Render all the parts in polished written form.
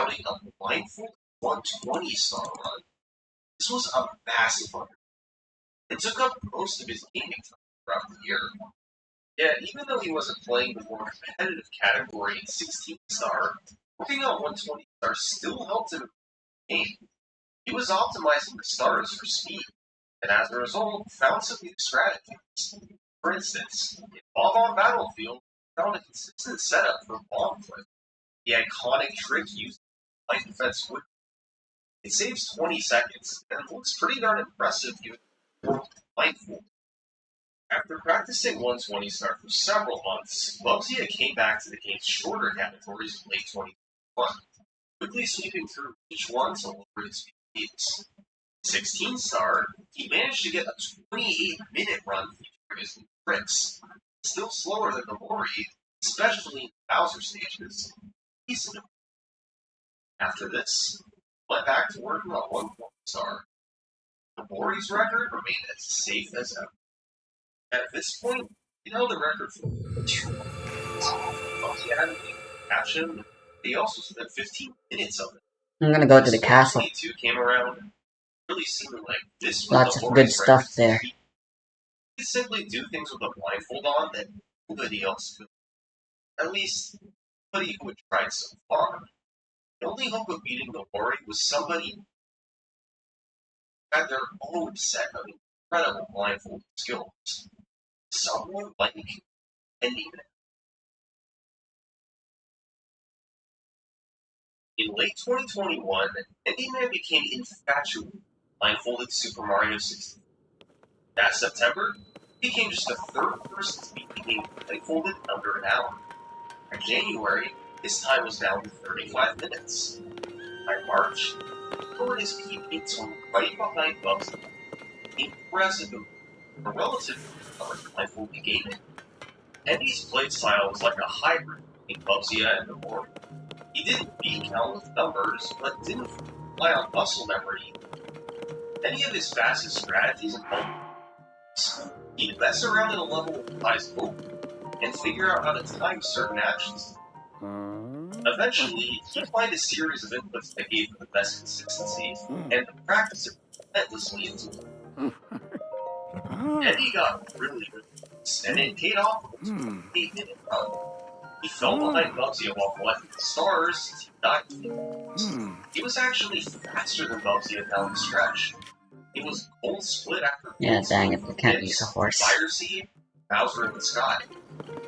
mounting a blindfold 120 star run. This was a massive one. It took up most of his gaming time throughout the year. Yet, even though he wasn't playing the more competitive category 16 star, working on 120 stars still helped him in the game. He was optimizing the stars for speed, and as a result, found some new strategies. For instance, in Bomb on Battlefield, he found a consistent setup for bomb flip, the iconic trick used in light defense wood. It saves 20 seconds, and it looks pretty darn impressive given the blindfold. After practicing 120 star for several months, Bubsy came back to the game's shorter categories in late 2021, quickly sweeping through each one to lower his speeds. 16 star, he managed to get a 28-minute run featuring his new tricks. Still slower than the Mori, especially in the Bowser stages. After this, went back to working on 120 star. The Mori's record remained as safe as ever. At this point, he held the record for 2 months. He hadn't catch him. He also spent 15 minutes of it. I'm gonna go to the castle. 22 came around, really seeming like this was Lots the of good Mori's stuff record. there. He could simply do things with a blindfold on that nobody else could. At least, nobody who had tried so far. The only hope of beating the Mori was somebody who had their own set of incredible blindfold skills. Someone like Endyman. In late 2021, Endyman became infatuated with blindfolded Super Mario 64. That September, he became just the third person to beat the game blindfolded in under an hour. By January, his time was down to 35 minutes. By March, scored his PB to right behind Bubsy. Impressive for relatively blindfolded gaming. Endy's playstyle was like a hybrid between Bubsy and the Mori. He didn't beat countless numbers, but didn't rely on muscle memory. Many of his fastest strategies involved he'd mess around in a level with his eyes open and figure out how to time certain actions. Eventually, he'd find a series of inputs that gave him the best consistency, and practice it relentlessly into it. Endy got really good, and it paid off with a 8-minute run. He fell behind Bubsy while collecting the stars as he died. He was actually faster than Bubsy down the stretch. It was gold split after Yeah, dang it, we can't use a horse. Fire Seed, Bowser in the sky.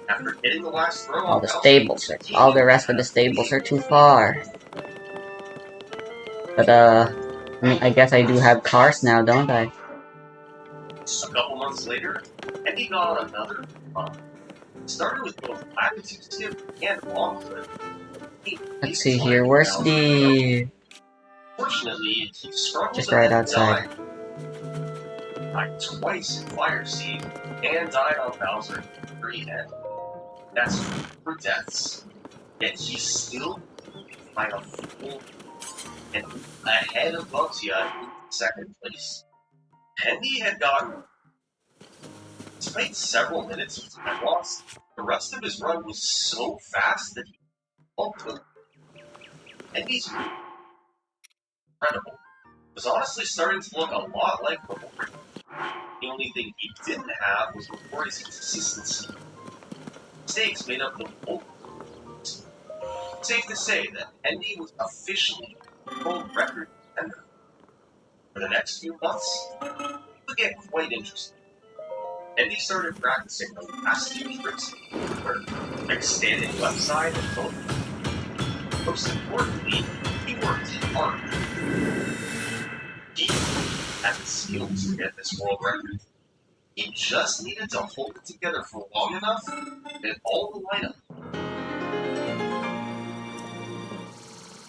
After hitting the last throw, All the rest of the stables are too far. But I guess I do have cars now, don't I? A couple months later, Endy got on another run. Started with both Latitude Skip and Long Flip. Let's see here, where's the... Fortunately, he struggled just right outside. Died twice in Fire Seed, and died on Bowser at the very end. That's 4 deaths. Yet he still by a full and ahead of Bubsy in second place. Endy had gotten, despite several minutes of time loss, the rest of his run was so fast that he helped him. Endy's incredible. It was honestly starting to look a lot like the Mori. The only thing he didn't have was the Mori's consistency. Mistakes made up the whole. Safe to say that Endy was officially a world record contender. For the next few months, it would get quite interesting. Endy started practicing the last 2 tricks like standing left side and both. Most importantly, he worked hard. He had the skills to get this world record. He just needed to hold it together for long enough and all the lineup.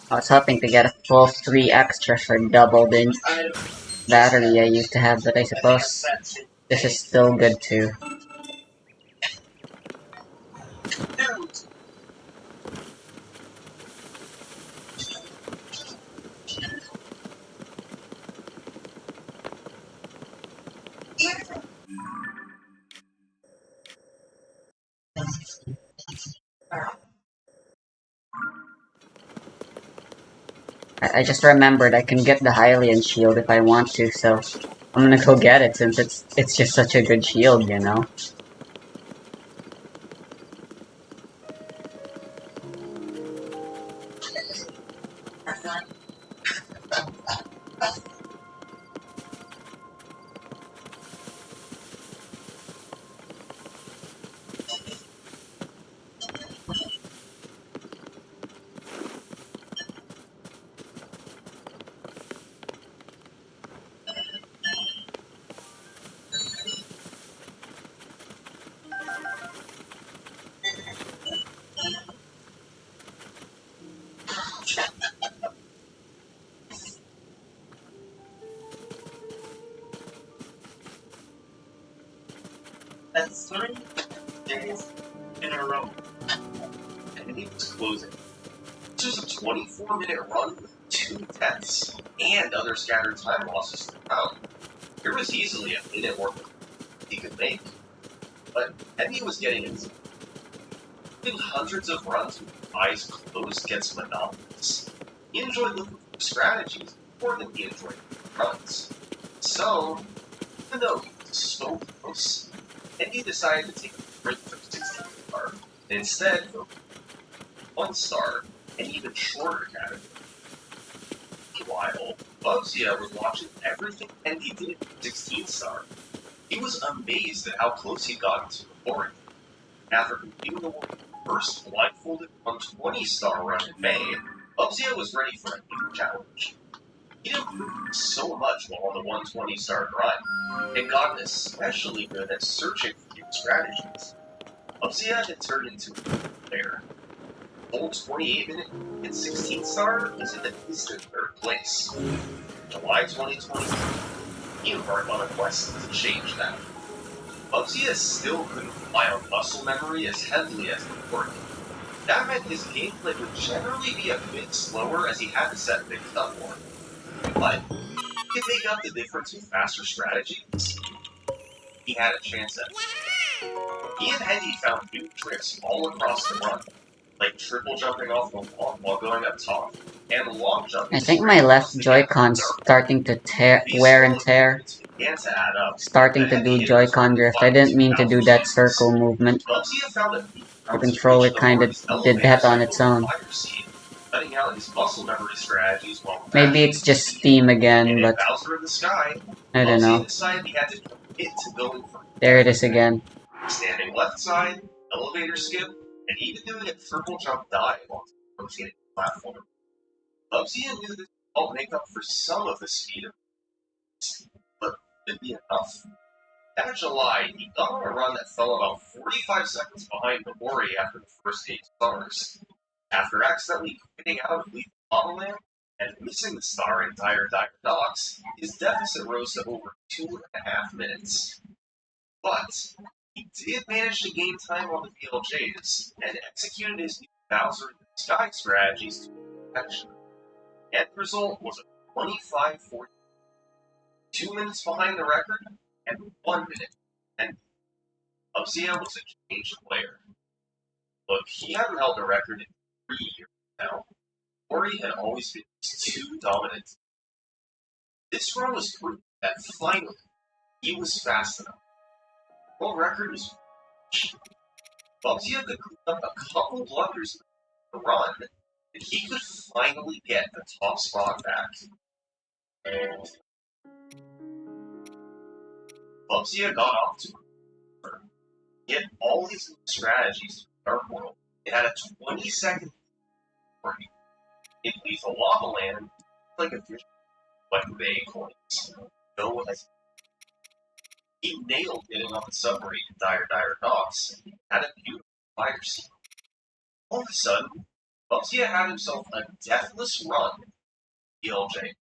I was hoping to get a full 3 extra for double the battery I used to have, but I suppose this is still good too. I just remembered I can get the Hylian shield if I want to, so I'm gonna go get it since it's just such a good shield, you know? That's 3 days in a row. And he was closing. This was a 24-minute run with 2 deaths and other scattered time losses throughout. There was easily a minute worth he could make. But Eddie was getting into doing hundreds of runs with eyes closed gets monotonous. He enjoyed looking for strategies more than he enjoyed runs. So, even though he was so close, Eddie decided to take a break from 16 star and instead focus on 1 star and even shorter category. Meanwhile, Bugsia was watching everything Eddie did at 16 star. He was amazed at how close he got to the board. After completing the world's first blindfolded 120-star run in May, Bubsy was ready for a new challenge. He'd improved so much while on the 120-star grind, and gotten especially good at searching for new strategies. Bubsy had turned into a player. Full 28-minute and 16-star is in the distant 3rd place. July 2020, he embarked on a quest to change that. Bubsy still couldn't rely on muscle memory as heavily as before. That meant his gameplay would generally be a bit slower as he had to set things up more. But he could make up the difference with faster strategies. He had a chance at it. He and Eddie found new tricks all across the run, like triple jumping off the wall while going up top, and long jumping I think straight my across left the gap. Joy-Con's starting to These wear small and tear. improvements began to add up. Starting The to heavy do hitters were Joy-Con the drift. I final didn't mean to 2,000 do that seeds. circle movement. Bubsy found a few The routes to controller reach the kinda Lord's did elevator that on cycle its with own. fire seed, cutting out his muscle memory strategies while Maybe mashing it's just speed. Steam And again, in but Bowser in the Sky, I don't Bubsy know. decided he had to commit to going for There it is again. standing left side, elevator skip, and even doing a triple jump dive on the rotating platform. Bubsy knew this would help make up for some of the speed of it, but would it be enough? That July, he got on a run that fell about 45 seconds behind Mabori after the first 8 stars. After accidentally quitting out of Lethal Modelland and missing the star in Dire Docks, his deficit rose to over 2.5 minutes. But he did manage to gain time on the VLJs and executed his new Bowser in the Sky strategies to perfection. The end result was a 25-40, 2 minutes behind the record and 1 minute. And Upsia was a changed player. Look, he hadn't held the record in 3 years now. Ori had always been too dominant. This run was proof that finally he was fast enough. The world record was reached. Bubsy could clean up a couple blunders in the run, and he could finally get the top spot back. Bubsy got off to a start. He had all these new strategies to the Dark World. It had a 20-second break. In Lethal Lava Land, like a fish like Bay coins. No one has. He nailed getting on the submarine in Dire Docks. Had a beautiful fire scene. All of a sudden, Bubsy had himself a deathless run in ELJs.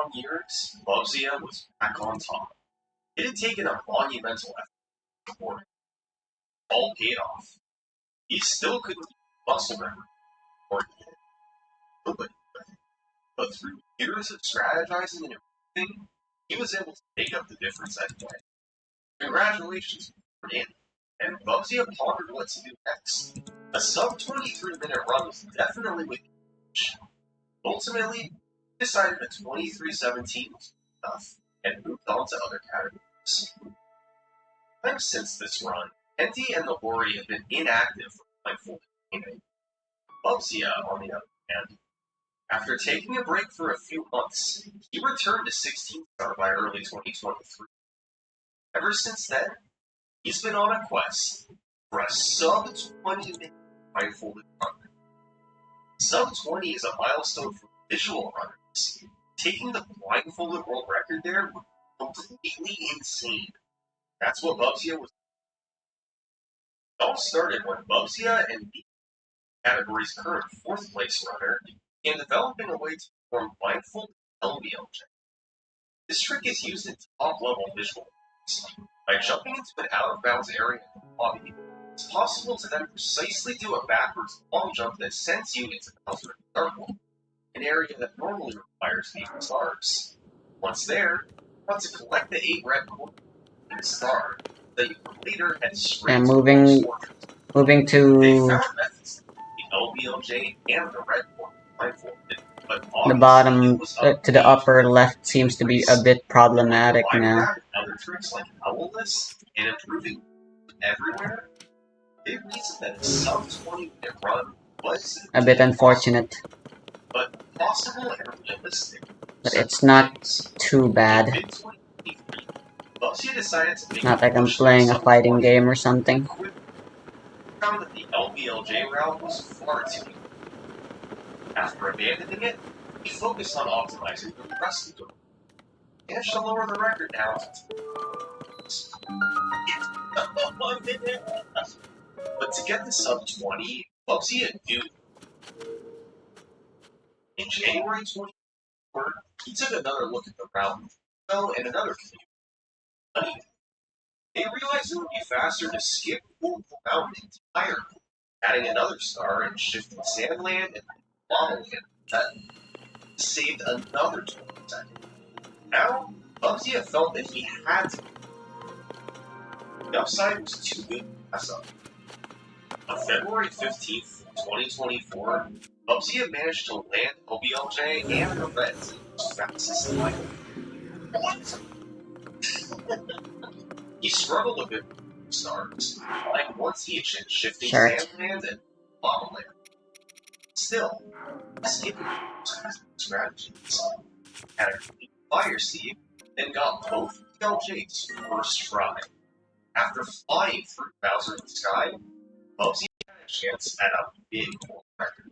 long years, Bubsy was back on top. It had taken a monumental effort before it all paid off. He still couldn't keep muscle memory or nobody, but through years of strategizing and improving, he was able to make up the difference anyway. Congratulations, Dan. And Bubsy pondered what to do next. A sub 23-minute run was definitely within reach. Ultimately, he decided that 23:17 was enough and moved on to other categories. Ever since this run, Henty and the Lori have been inactive for mindful gaming. Bubsy, on the other hand, after taking a break for a few months, he returned to 16 star by early 2023. Ever since then, he's been on a quest for a sub 20 minute blindfolded run. Sub 20 is a milestone for visual runners. Taking the blindfolded world record there was completely insane. That's what Bubsy was. It all started when Bubsy and the category's current fourth place runner began developing a way to perform blindfolded LBLJ. This trick is used in top-level visual effects. By jumping into an out-of-bounds area in the lobby, it's possible to then precisely do a backwards long jump that sends you into Bowser Circle, an area that normally requires 8 stars. Once there, you want to collect the 8 red coins in a star that you can later head straight And to moving They to found methods to keep the LBLJ and the red coin blindfolded, but the obviously it bottom, was up to the way upper left seems to be a bit problematic now. Other tricks like Owlness and improving everywhere, they reason that a sub 20-minute run was A bit unfortunate, but possible and realistic. but it's not too In bad. mid 2023, Bubsy decided to make Not a like I'm push to playing a sub fighting 20 game or something. quick. Found that the LBLJ route was far too easy. After abandoning it, he focused on optimizing the rest of the route. Managed to lower the record now to 1 minute. But to get to sub 20, Bubsy had knew. In January 24, he took another look at the route, and another community. They realized it would be faster to skip Wolf Mountain entirely, adding another star and shifting Sandland and Monoland. That saved another 20 seconds. Now, Bubsy felt that he had to. The upside was too good to pass up. On February 15th, 2024, Bubsy managed to land OBLJ and the Reds in his fastest time. What? He struggled a bit with stars, like once each in shifting Sandland and Monoland. Still, skipping strategies had a complete fire seed and got both LJs first try. After flying through Bowser in the sky, Bubsy had a chance at a big world record.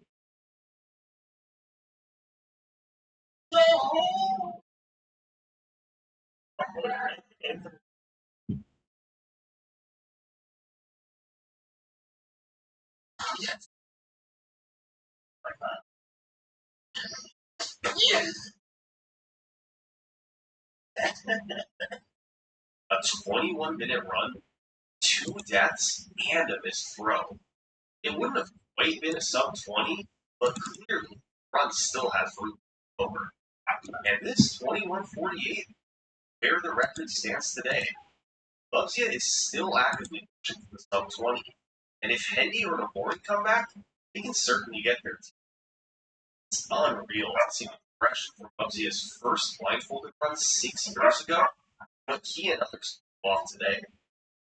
A 21-minute run, 2 deaths, and a missed throw. It wouldn't have quite been a sub 20, but clearly, the run still has room over. And this 21:48, where the record stands today, Bubsy is still actively pushing for the sub 20. And if Hendy or Nabori come back, they can certainly get there too. It's unreal to see the progression from Bubsy's first blindfolded run 6 years ago, what he and others pull off today.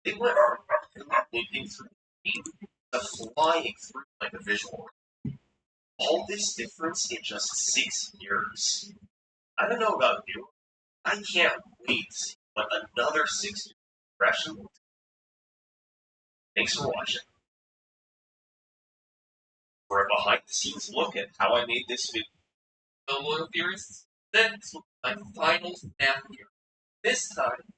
They went from leaping through the game to flying through like a visual. All this difference in just 6 years. I don't know about you. I can't wait to see what another 6 year progression will do. Thanks for watching. For a behind the scenes look at how I made this video. So loyal viewers, this was my final snap here. This time,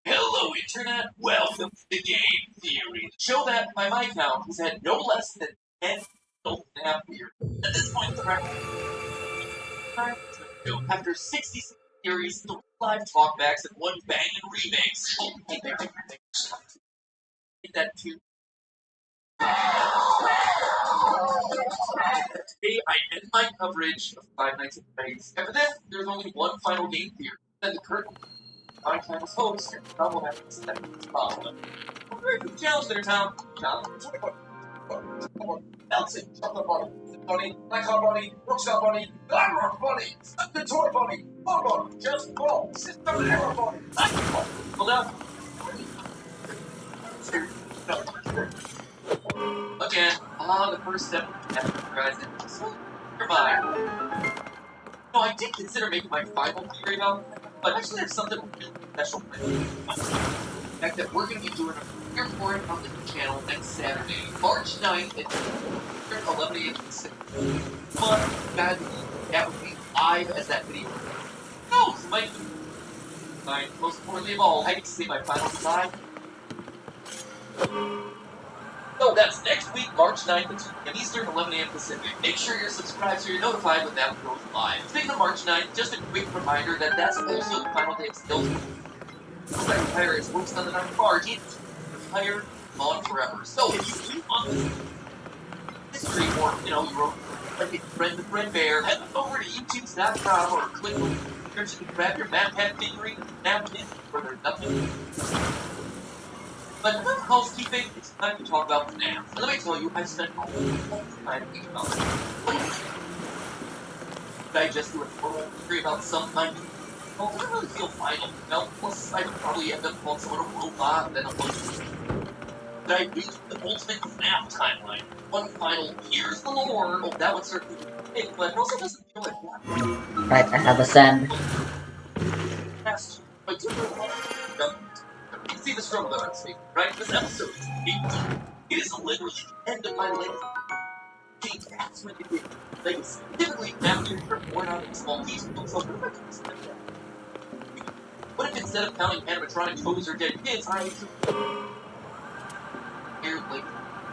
Hello, Internet. Welcome to the Game Theory, the show that, by my count, has had no less than 10 golden half years. At this point, the record after 66 series, 3 live talkbacks, and 1 banging remakes. That too. Today, I end my coverage of Five Nights at Freddy's. After this, there's only one final game theory. Then the curtain. My time as host, and I will have to set the challenge there, Tom. Elton, Chocolate Bunny, Bunny, Blackhawk Bunny, Rockstar Bunny, Glamrock Bunny, the Toy Bunny, Bonbon, Just Ball, System Error Bunny, Hold up. Again, the first step after horizon. So, goodbye. No, I did consider making my final theory about that, but actually there's something really special with it. The fact that we're going to be doing a premiere for it on the channel next Saturday, March 9th at 11 a.m. Pacific. But, that would be live as that video. No, might be. Most importantly of all, I get to see my final design. So that's next week, March 9th at 2 p.m. Eastern, 11 a.m. Pacific. Make sure you're subscribed so you're notified when that goes live. Speaking of March 9th, just a quick reminder that that's also the final day of Skills. I retire as works on the night barge. It's retired on forever. So if you keep on this history, or you wrote like a friend with Red Bear, head over to youtube.com or click on the description to grab your map head figurine and napkin where there's nothing. But enough housekeeping, it's time to talk about FNAF. And let me tell you, I spent a whole time thinking about it. Did I just do a total theory about some kind of... Well, I don't really feel final. Plus I would probably end up calling someone a robot and then a bunch. Did I reach the ultimate FNAF timeline? One final, here's the lore. Oh, that would certainly be big, but it also doesn't feel like that. Right, I have a send. Yes, but see the struggle that I'm seeing, right? This episode is 18. It is literally the end of my legacy. That's when it is legacy. Typically, after you're born out of a small piece, so what if instead of counting animatronic toes or dead kids, I like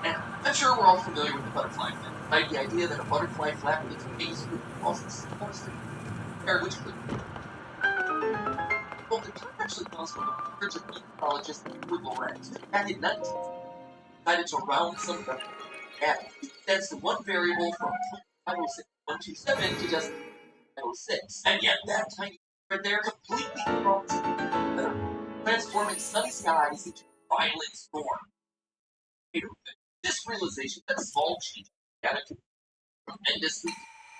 now, I'm sure we're all familiar with the butterfly effect, right? The idea that a butterfly flapping its wings would cause the smallest which could well, the term actually comes from a research of ecologists Edward Lorenz, back in 19 decided to round some data. That's the one variable from 506.127 to just 506. And yet that tiny right there completely transforming sunny skies into violent storm. This realization that small changes in data can tremendously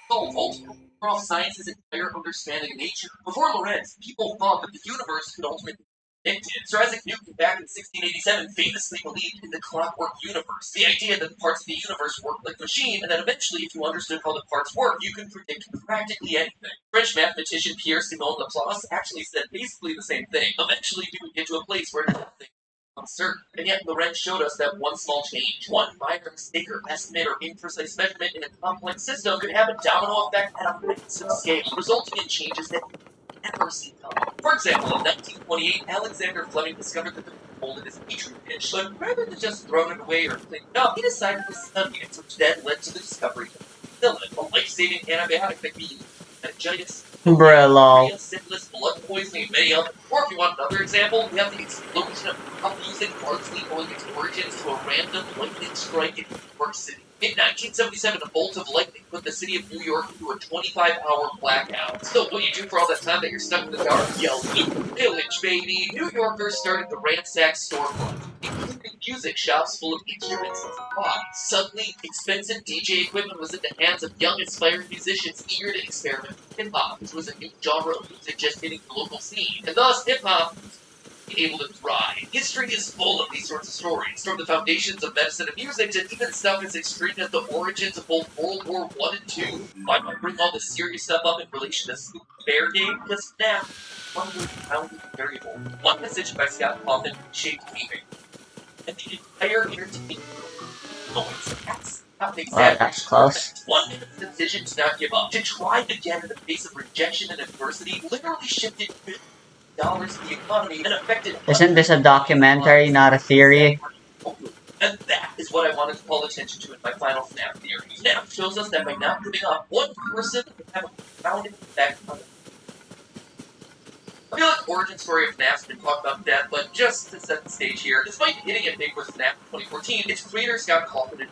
solve ultimately off science's entire understanding of nature. Before Lorenz, people thought that the universe could ultimately be predicted. Sir Isaac Newton, back in 1687, famously believed in the clockwork universe. The idea that parts of the universe work like a machine, and that eventually, if you understood how the parts work, you can predict practically anything. French mathematician Pierre-Simon Laplace actually said basically the same thing. Eventually, we would get to a place where nothing uncertain. And yet Lorenz showed us that one small change, one minor mistake or estimate or imprecise measurement in a complex system could have a domino effect at a massive scale, resulting in changes that you never see coming. For example, in 1928, Alexander Fleming discovered that the gold in his petri dish, but rather than just throwing it away or cleaning it up, he decided to study it, which then led to the discovery of penicillin, a life-saving antibiotic that can be used for meningitis, Bruh, syphilis, blood poisoning, and many others. Or if you want another example, we have the explosion of pop music largely owing its origins to a random lightning strike in New York City. In 1977, a bolt of lightning put the city of New York into a 25-hour blackout. So what do you do for all that time that you're stuck in the dark? Yell, Loot Village, baby! New Yorkers started to ransack storefronts, including music shops full of instruments and supplies. Suddenly, expensive DJ equipment was in the hands of young, inspired musicians eager to experiment with hip-hop, which was a new genre of music just hitting the local scene. And thus, hip-hop able to thrive. History is full of these sorts of stories, from the foundations of medicine and music to even stuff as extreme as the origins of both World War I and II. Why do I bring all this serious stuff up in relation to Super Bear Game? Because now, one founding variable. One message by Scott Kaufman shaped gaming. And the entire entertainment. That's not an Well, that's close. One man's decision to not give up, to try again in the face of rejection and adversity, literally shifted dollars to the economy and affected. Isn't this a documentary, not a theory? And that is what I wanted to call attention to in my final FNAF theory. FNAF shows us that by not giving up, one person can have a profound effect on I feel like the origin story of FNAF's been talked about to death, but just to set the stage here, despite hitting it big with FNAF in 2014, its creator Scott Kaufman at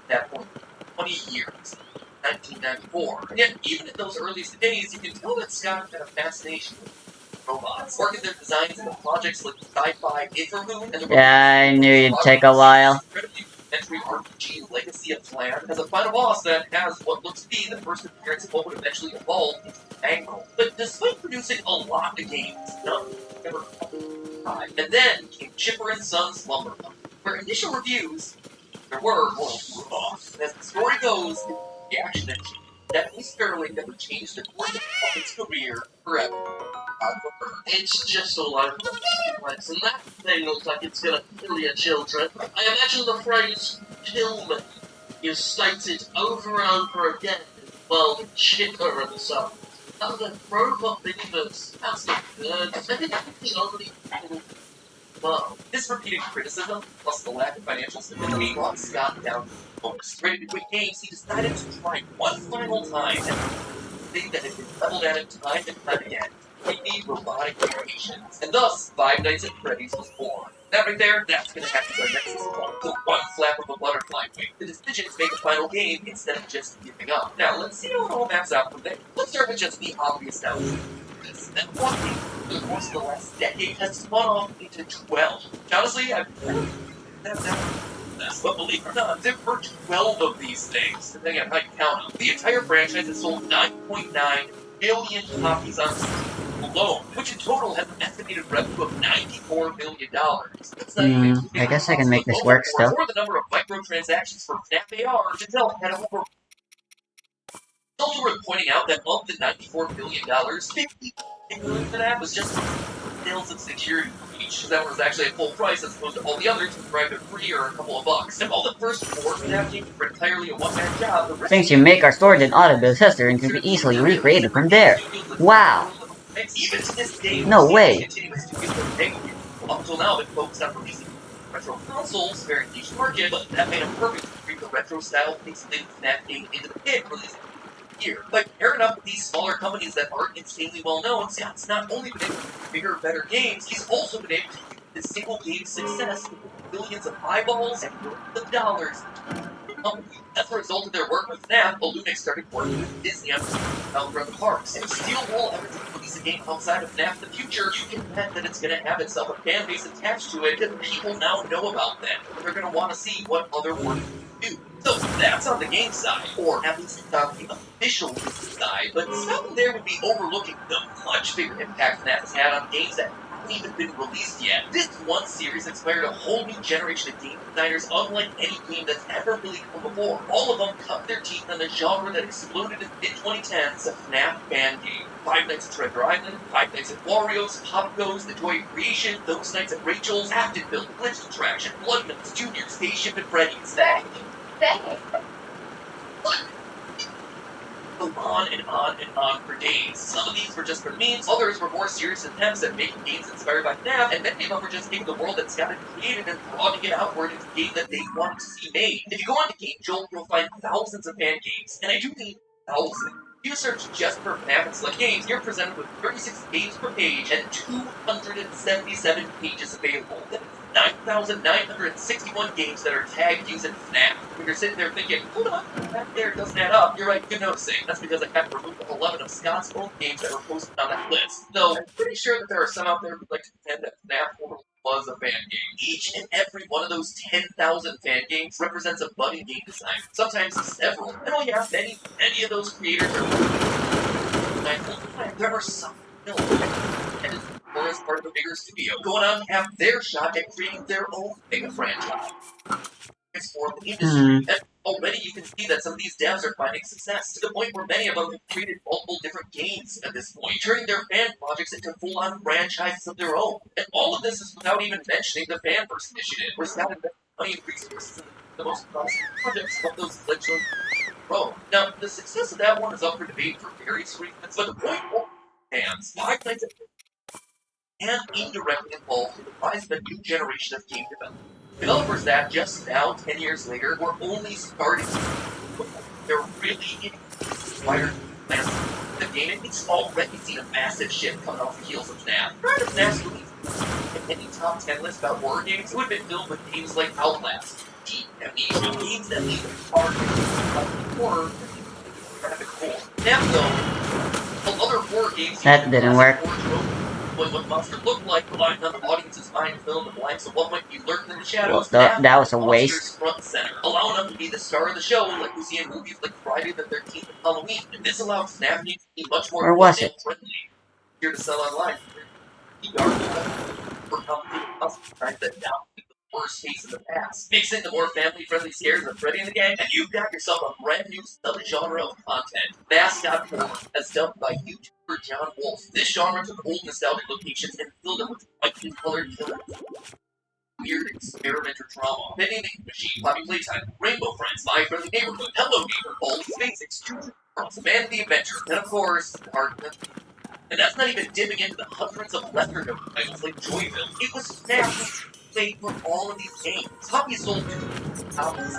that point 20 years, 1994. And yet, even in those early days, you can tell that Scott had a fascination with robots, working their designs into projects like Sci-Fi Inframoon and the Yeah, I knew you'd take a while. Entry RPG Legacy of Flan has a final boss that has what looks to be the first appearance of what would eventually evolve into Angle. But despite producing a lot of games, none ever died. And then came Chipper and Sons Lumber Company, where initial reviews there were rough. As the story goes, the action engine Definitely Sterling never changed the course of its career forever. It's just a lot of complex, and that thing looks like it's gonna kill your children. I imagine the phrase "kill me" is stated over and over again while the Chipper and Sons. Oh, the robot beavers. That's not good. I think that's the only thing. Well, this repeated criticism, plus the lack of financial stability, brought Scott down to focus. Ready to quit games, he decided to try one final time and thing that had been leveled at him time and time again. 3D robotic creations. And thus, Five Nights at Freddy's was born. That right there, that's gonna have to be our next one. The one flap of a butterfly wing. The decision to make a final game instead of just giving up. Now, let's see how it all maps out from there. Let's start with just the obvious downside. That one game, for the course of the last decade, has spun off into 12. Honestly, I've but believe it or not, there were 12 of these things, depending on how you count them. The entire franchise has sold 9.9 billion copies on Steam alone, which in total has an estimated revenue of $94 million. I guess I can make this work still. Or the number of microtransactions for FNAF AR, Giselle had over. It's also worth pointing out that of the $94 billion, 50 million of that was just sales of security for each. That was actually at full price as opposed to all the others who were either free or a couple of bucks. And all the first 4 FNAF games were entirely a one-man job. Things you make are stored in Autobill's history and can be easily recreated from there. Wow! Even to this day, No way! Up until now, they've focused on releasing retro consoles, very niche market, but that made them perfect to bring the retro style pixelated FNAF game into the pit, releasing here. But pairing up with these smaller companies that aren't insanely well known, Scott's not only been able to make bigger, better games, he's also been able to use his single game success to put billions of eyeballs and billions of dollars. As a result of their work with FNAF, Illumix started working with Disney on Run the Parks. And Steel Wool ever to release a game outside of FNAF in the future, you can bet that it's going to have itself a fan base attached to it, because people now know about them. And they're going to want to see what other work do. So that's on the game side, or at least on the official side, but something there would be overlooking the much bigger impact FNAF has had on games that haven't even been released yet. This one series inspired a whole new generation of game designers unlike any game that's ever really come before. All of them cut their teeth on the genre that exploded in the mid-2010s, a FNAF fan game. Five Nights at Treasure Island, Five Nights at Wario's, Pop Goes, The Joy of Creation, Those Nights at Rachel's, Activeville, Glitch Attraction, Bloodman's, Junior, Spaceship, and Freddy's. Go on and on and on for days. Some of these were just for memes, others were more serious attempts at making games inspired by FNAF, and many of them were just taking the world that Scott had created and broadening it outward into a game that they wanted to see made. If you go onto Game Jolt, you'll find thousands of fan games, and I do mean thousands. If you search just for FNAF and select games, you're presented with 36 games per page and 277 pages available. 9,961 games that are tagged using FNAF. When you're sitting there thinking, hold on, that there doesn't add up, you're right, good noticing. That's because I had to remove 11 of Scott's own games that were posted on that list. Though, I'm pretty sure that there are some out there who'd like to pretend that FNAF was a fan game. Each and every one of those 10,000 fan games represents a budding game designer, sometimes several. And oh yeah, many of those creators are... There are some and or as part of a bigger studio, going on to have their shot at creating their own mega franchise. for the industry. And already you can see that some of these devs are finding success, to the point where many of them have created multiple different games at this point, turning their fan projects into full-on franchises of their own. And all of this is without even mentioning the Fanverse initiative, where Stout invested money and resources in the most promising projects of those legends grow. Now, the success of that one is up for debate for various reasons, but the point for fans, Five Nights at and indirectly involved in the rise of a new generation of game developers. Developers that, just now, 10 years later, were only starting to they're really inspired the game. It's already seen a massive shift coming off the heels of FNAF. Prior to FNAF's release, any top 10 list about horror games would have been filled with games like Outlast, deep amnesia, games that leave a hard horror graphic core. Now, though, other horror games That didn't work. What monster looked like, relying on the audience's mind to fill in the blanks of what might be lurking in the shadows. Well, that was a waste. Front and center, allowing them to be the star of the show, like we see in movies like Friday the 13th and Halloween. And this allowed FNAF to be much more friendly. Here to sell online. For complicated puzzles that down the worst case in the past. Mix in the more family-friendly scares of Freddy and the Gang, and you've got yourself a brand new subgenre of content. Mascot Horror, as dubbed by YouTuber John Wolf. This genre took old nostalgic locations and filled them with brightly colored killers. Weird experimenter drama. Penny the Machine, Poppy Playtime, Rainbow Friends, My Friendly Neighborhood, Hello Neighbor, Old Space Extrusion, Man the Adventure, and of course, Darkness. And that's not even dipping into the hundreds of lesser known titles like Joyville. It was FNAF played for all of these games. Poppy sold 2 copies.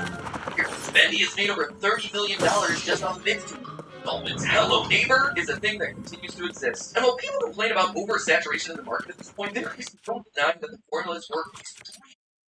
Bendy has made over $30 million just off of its installments. Hello Neighbor is a thing that continues to exist. And while people complain about oversaturation in the market at this point, there is no denying that the formulas work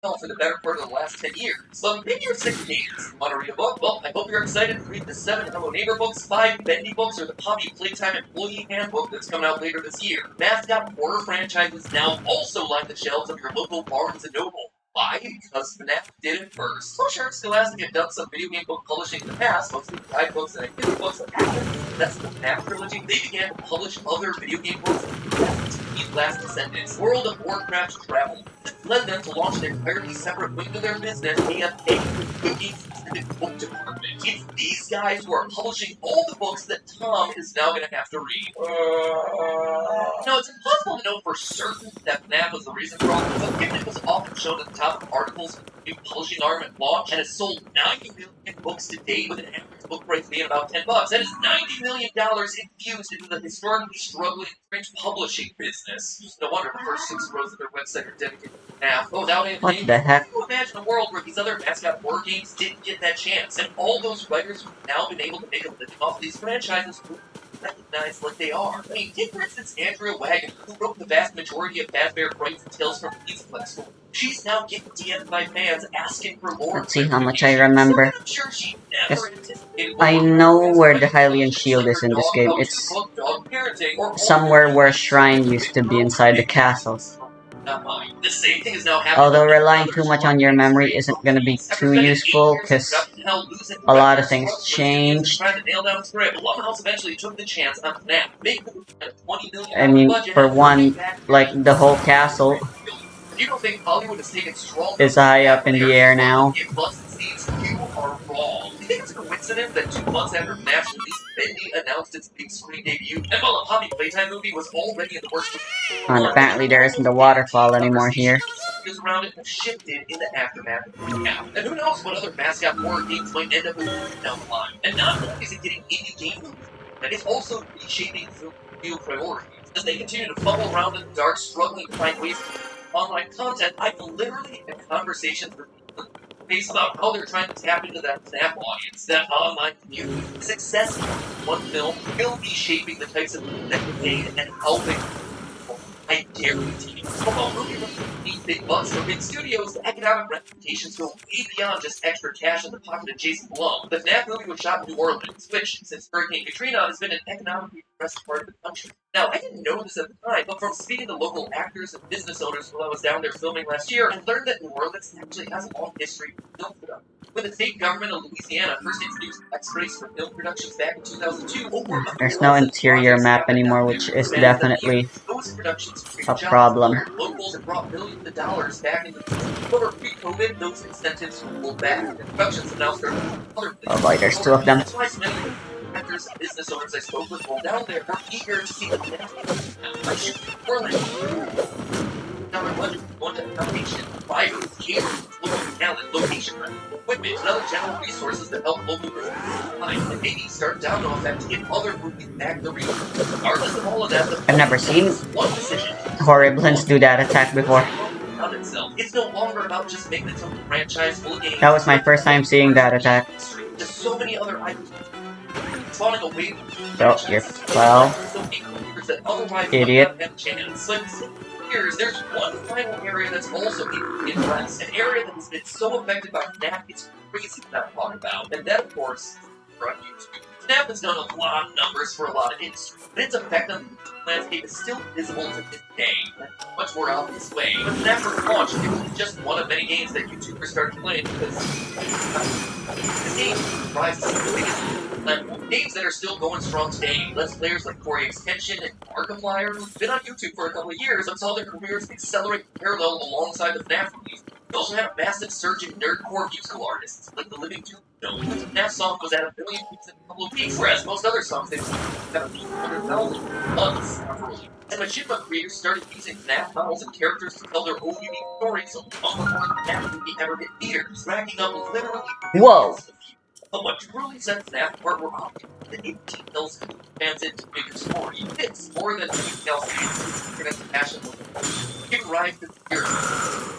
well for the better part of the last 10 years. So maybe you're sick of games. Want to read a book? Well, I hope you're excited to read the 7 Hello Neighbor books, 5 Bendy books, or the Poppy Playtime Employee Handbook that's coming out later this year. Mascot horror franchises now also line the shelves of your local Barnes & Noble. Why? Because FNAF did it first. So sure, Scholastic had done some video game book publishing in the past, mostly guidebooks and activity books that happened. That's the FNAF trilogy. They began to publish other video game books in Last Descendants, World of Warcraft Travel. This led them to launch an entirely separate wing of their business, AFA, the game-specific book department. It's these guys who are publishing all the books that Tom is now going to have to read. Now, it's impossible to know for certain that FNAF was the reason for all this, but given it was often shown at the top of articles with the new publishing arm at launch, and has sold 90 million books to date with an average book price being about $10. That is $90 million infused into the historically struggling print publishing business. No wonder the first 6 rows of their website are dedicated to FNAF. Oh, without anything, What the heck? can you imagine a world where these other mascot horror games didn't get that chance, and all those writers who've now been able to make a living off these franchises would recognized like they are. I mean, take for instance Andrea Wagon, who wrote the vast majority of Fazbear Frights and Tales from the Pizza. She's now getting DM'd by fans asking for more. Let's see how much I remember. I'm sure she never anticipated. I know where the Hylian Shield is in this game. It's somewhere where Shrine used to be inside the castle. The same thing is now happening. Although relying too much on your memory isn't going to be too useful, because a lot of things changed. Eventually took the chance on FNAF. I mean, for one, like, the whole castle You don't think Hollywood is taking strong is high up in the air now. You are wrong. You think it's a coincidence that 2 months after FNAF's release, Bendy announced its big screen debut, and while a Poppy Playtime movie was already in the works, And apparently there isn't a waterfall anymore here. Around it have shifted in the aftermath of FNAF. And who knows what other mascot horror games might end up down the line. And not only is it getting indie game movies, but it's also reshaping film priorities. As they continue to fumble around in the dark, struggling to find ways to online content, I've literally had conversations with people about how they're trying to tap into that FNAF audience, that online community. Success in one film will be shaping the types of movies that get made and how they. I guarantee you. From a movie with big bucks from big studios, the economic ramifications go way beyond just extra cash in the pocket of Jason Blum. The FNAF movie was shot in New Orleans, which, since Hurricane Katrina, has been an economically depressed part of the country. Now, I didn't know this at the time, but from speaking to local actors and business owners while I was down there filming last year, I learned that New Orleans actually has a long history of film production. When the state government of Louisiana first introduced X-rays for film productions back in 2002, There's no interior map anymore, which is definitely productions a problem. locals and brought millions of dollars back into the However, pre-COVID, those incentives were pulled back, and productions have now started other Oh boy, there's two of them. That's why so many actors and business owners I spoke with while down there were eager to see the I shoot Portland. Now their budget going to foundation, fibers, cables, local talent, location rent, equipment, and other general resources that help local businesses find and maybe start domino effect to get other movies back the region. Regardless of all of that, I've never seen one decision. Horriblins do that attack before. Itself. It's no longer about just making its own franchise full of games. That was my first time seeing that attack. There's so many other items spawning away. So, you're well, idiot. There's one final area that's also interesting. An area that has been so affected by FNAF, it's crazy to not talk about. And that, of course, is on YouTube. FNAF has done a lot of numbers for a lot of industries, but its effect on the landscape is still visible to this day, in a much more obvious way. But FNAF first launched, it was just one of many games that YouTubers started playing because this game rises to the biggest platform. Games that are still going strong today. Let's players like Corey Extension and Markiplier, who've been on YouTube for a couple of years, and saw their careers accelerate in parallel alongside the FNAF release. We also had a massive surge in nerdcore musical artists, like the Living Tomb. The FNAF song was at 1 billion views in a couple of weeks, whereas most other songs they've got a few 100,000 months after release. And Machinima creators started using FNAF models and characters to tell their own unique stories long before the FNAF movie ever hit theaters, racking up literally Whoa! But what truly sets FNAF apart were obvious. The 18 kills fans into bigger story. It's more than anything else. Internet's passion was give rise to theories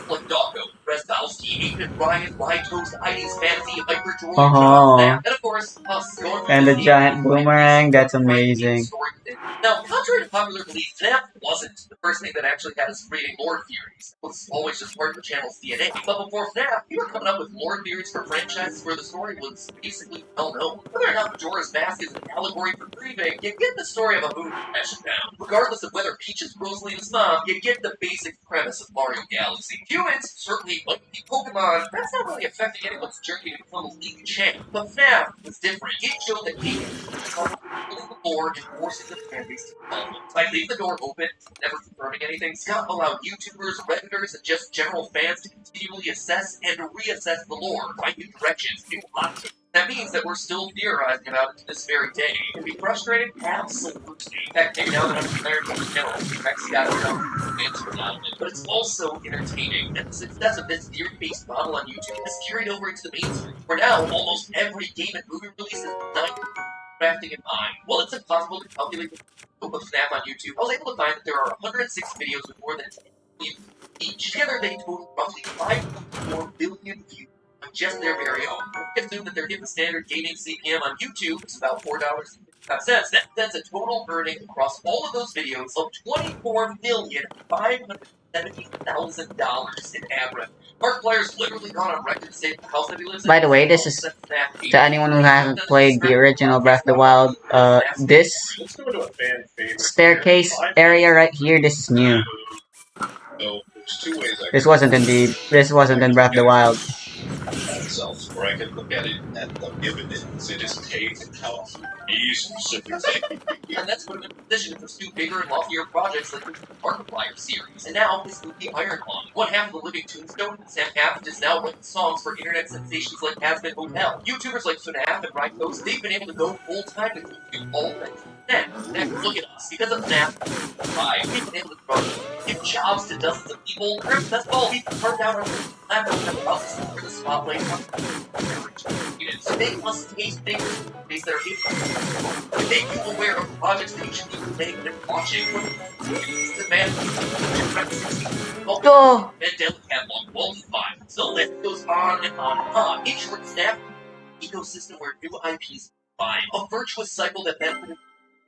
like Doggo, Resdowski, 8-Bit Ryan, Lytos, ID's Fantasy, Hyper Droid, and of course, us going and the giant boomerang, that's amazing. Now, contrary to popular belief, FNAF wasn't the first thing that actually had us creating lore theories. It was always just part of the channel's DNA. But before FNAF, we were coming up with lore theories for franchises where the story was basically well known. Whether or not Majora's Mask is an allegory for grieving, you get the story of a movie passion down. Regardless of whether Peach is Rosalina's mom, you get the basic premise of Mario Galaxy. Humans certainly like the Pokemon. That's not really affecting anyone's journey to become a league champ. But FNAF was different. It showed that games pulling the lore and forcing the fan base to follow. By leaving the door open, never confirming anything, Scott allowed YouTubers, Redditors, and just general fans to continually assess and reassess the lore, find new directions, new plot. That means that we're still theorizing about it to this very day. Can be frustrating? Absolutely. In fact, maybe now that I'm declared on the channel, Scott answer about it. But it's also entertaining, and the success of this theory-based model on YouTube has carried over into the mainstream, where now almost every game and movie release is designed with crafting in mind. While it's impossible to calculate the scope of FNAF on YouTube, I was able to find that there are 106 videos with more than 10 million views each. Together, they total roughly 5.4 billion views. Just their very own. If assume that they're getting the standard gaming CPM on YouTube, which is about $4.55. That's a total earning across all of those videos of $24,570,000 in ad revenue. Markiplier's literally gone on record to say the house that he lives in. By the way, this is to anyone who hasn't played the original Breath of the Wild. This staircase area right here, this is new. This wasn't in Breath of the Wild. Itself, or I can look at it at the dividends it is paid in health, ease, and that's put him in a position to pursue bigger and loftier projects like the Markiplier series. And now his movie Iron Claw. One half of the Living Tombstone, Sam Haft is now writing songs for internet sensations like Hazbin Hotel. YouTubers like FNAF and Rytos, they've been able to go full time to do all things. Then, look at us. Because of FNAF, we've been able to give jobs to dozens of people. That's all. We've carved out our platform and process for the spotlight on so they must taste things that are able to make you aware of projects that you should be playing and watching. Mandela Catalog, Volume 5. So the list goes on and on and on. In short, FNAF ecosystem where new IPs find a virtuous cycle that benefited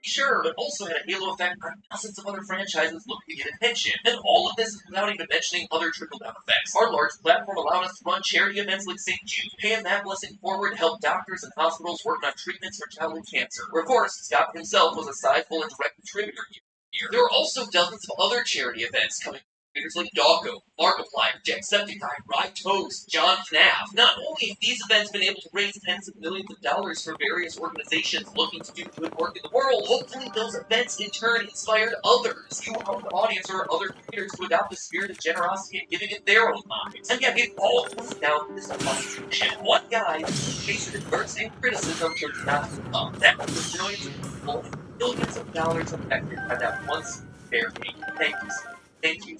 sure, but also had a halo effect on dozens of other franchises looking to get attention. And all of this is without even mentioning other trickle-down effects. Our large platform allowed us to run charity events like St. Jude, paying that blessing forward to help doctors and hospitals working on treatments for childhood cancer, where of course, Scott himself was a sizable and direct contributor here. There are also dozens of other charity events coming Figures like Doggo, Markiplier, Jacksepticeye, Rytoast, John FNAF. Not only have these events been able to raise tens of millions of dollars for various organizations looking to do good work in the world, hopefully those events in turn inspired others, you, our audience, or other creators to adopt the spirit of generosity and giving in their own lives. And yet, it all comes down to this one function. One guy, in the face of adversity and criticism, chose not to give up. That was millions of people and billions of dollars affected by that once fair game. Thank you, sir. Thank you.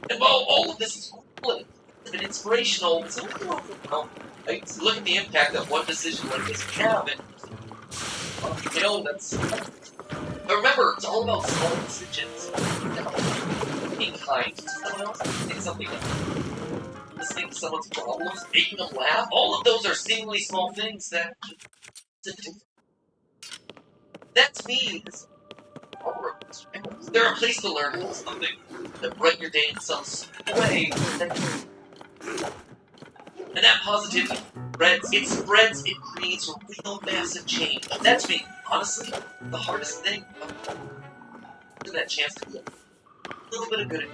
And while all of this is cool and an inspirational, it's a little overwhelming. Right? So look at the impact that one decision like this can have, and that's. But remember, it's all about small decisions. Being kind to someone else, doing something else, listening to someone's problems, making them laugh. All of those are seemingly small things that. That to me is power of these channels. They're a place to learn something that brighten your day in some way. And that positivity spreads, it creates a real massive change. That's me, honestly, the hardest thing to that chance to be a little bit of good.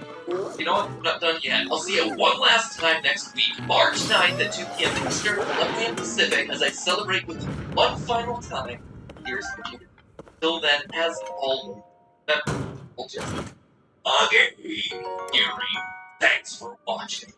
You know what? I'm not done yet. I'll see you one last time next week, March 9th at 2 p.m. Eastern, 11 a.m. Pacific, as I celebrate with you one final time. Here's the kid. Till then, as always, remember, we'll just again, Yuri. Thanks for watching.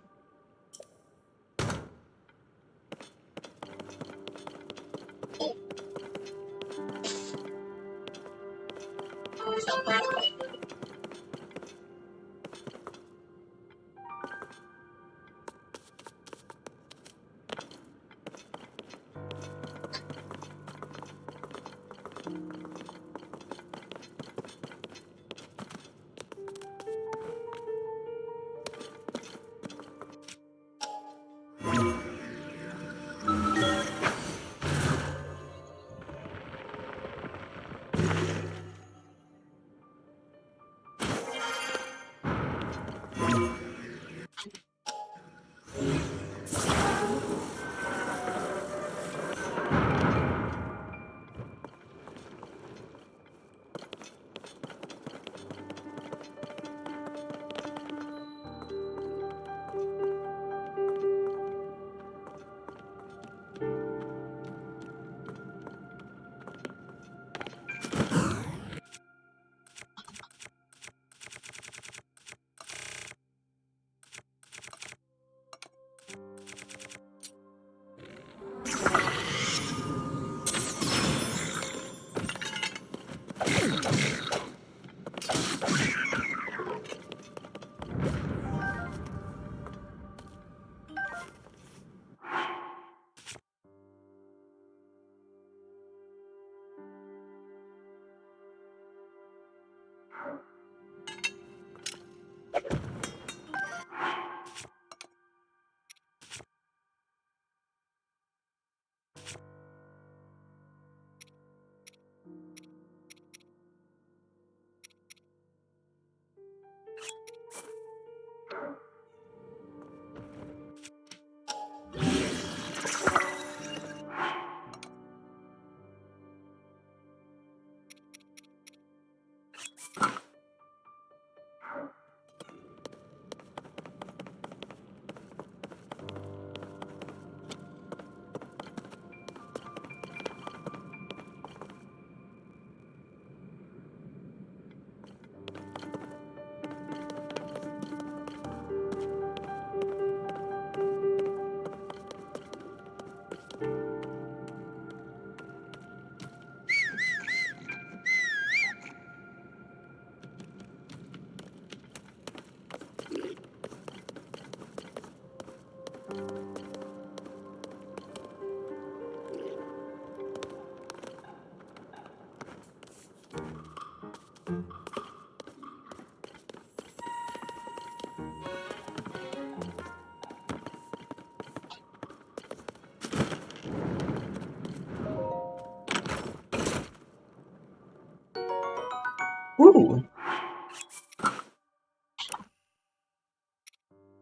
Ooh.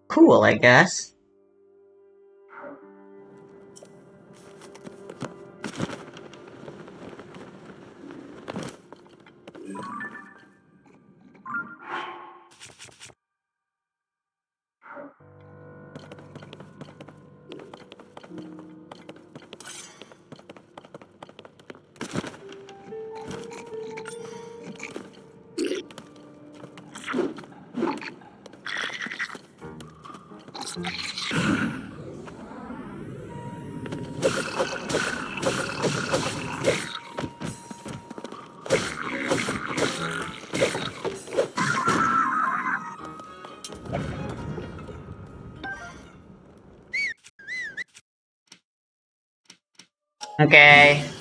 Cool, I guess. Okay.